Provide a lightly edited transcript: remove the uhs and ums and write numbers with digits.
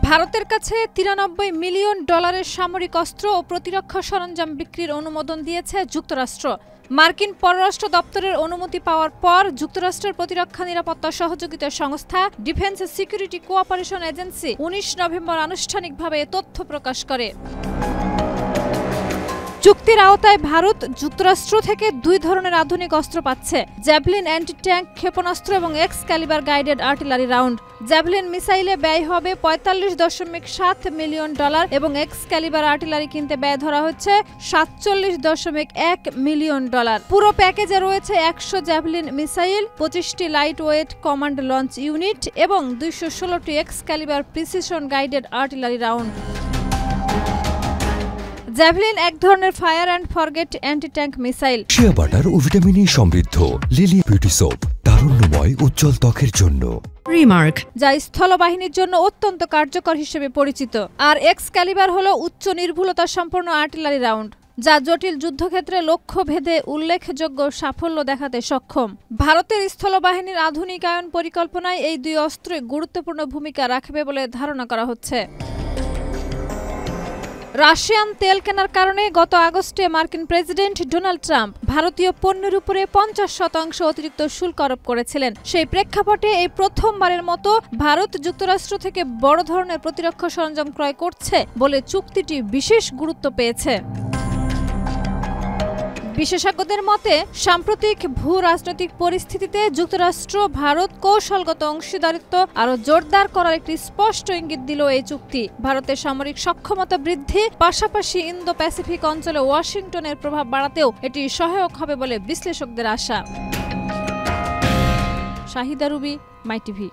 ভারতের কাছে ৯৩ মিলিয়ন ডলারের সামরিক অস্ত্র ও প্রতিরক্ষা সরঞ্জাম বিক্রির অনুমোদন দিয়েছে যুক্তরাষ্ট্র। মার্কিন পররাষ্ট্র দপ্তরের অনুমতি পাওয়ার পর যুক্তরাষ্ট্রের প্রতিরক্ষা নিরাপত্তা সহযোগিতা সংস্থা defence security cooperation agency ১৯ November আনুষ্ঠানিকভাবে এ তথ্য প্রকাশ করে। চুক্তির আওতায় ভারত যুক্তরাষ্ট্র থেকে দুই ধরনের আধুনিক অস্ত্র পাচ্ছে: জ্যাভলিন অ্যান্টি ট্যাঙ্ক ক্ষেপণাস্ত্র এবং এক্সক্যালিবার গাইডেড আর্টিলারি রাউন্ড। জ্যাভলিন মিসাইলে ব্যয় হবে ৪৫.৭ মিলিয়ন ডলার এবং এক্সক্যালিবার আর্টিলারি কিনতে ব্যয় ধরা হচ্ছে ৪৭.১ মিলিয়ন ডলার। পুরো প্যাকেজে রয়েছে ১০০ জ্যাভলিন মিসাইল, ২৫টি light weight command launch unit এবং ২১৬টি Excalibur precision guided artillery round. Javelin এক ধরনের fire and forget anti tank missile. Shea butter ও ভিটামিন সমৃদ্ধ লিলি বিউটি সোপ, তারুণ্যময় উজ্জ্বল ত্বকের জন্য। রিমার্ক, যা স্থলবাহিনীর জন্য অত্যন্ত কার্যকর হিসেবে পরিচিত। আর এক্সক্যালিবার হলো উচ্চ নির্ভুলতা সম্পন্ন আর্টিলারি রাউন্ড, যা জটিল যুদ্ধক্ষেত্রে লক্ষ্য ভেদে উল্লেখযোগ্য সাফল্য দেখাতে সক্ষম। ভারতের স্থলবাহিনীর আধুনিকায়ন পরিকল্পনায় এই দুই অস্ত্রই গুরুত্বপূর্ণ ভূমিকা রাখবে বলে ধারণা করা হচ্ছে। রাশিয়ান তেল কেনার কারণে গত আগস্টে মার্কিন প্রেসিডেন্ট ডোনাল্ড ট্রাম্প ভারতীয় পণ্যের উপরে ৫০% অতিরিক্ত শুল্ক আরোপ করেছিলেন। সেই প্রেক্ষাপটে এই প্রথমবারের মতো ভারত যুক্তরাষ্ট্র থেকে বড় ধরনের প্রতিরক্ষা সরঞ্জাম ক্রয় করছে বলে চুক্তিটি বিশেষ গুরুত্ব পেয়েছে। বিশেষজ্ঞদের মতে, সাম্প্রতিক ভূ রাজনৈতিক পরিস্থিতিতে যুক্তরাষ্ট্র ভারত কৌশলগত অংশীদারিত্ব আরও জোরদার করার একটি স্পষ্ট ইঙ্গিত দিল এই চুক্তি। ভারতের সামরিক সক্ষমতা বৃদ্ধি, পাশাপাশি ইন্দো প্যাসিফিক অঞ্চলে ওয়াশিংটনের প্রভাব বাড়াতেও এটি সহায়ক হবে বলে বিশ্লেষকদের আশা। শাহিদা রুবি, মাই টিভি।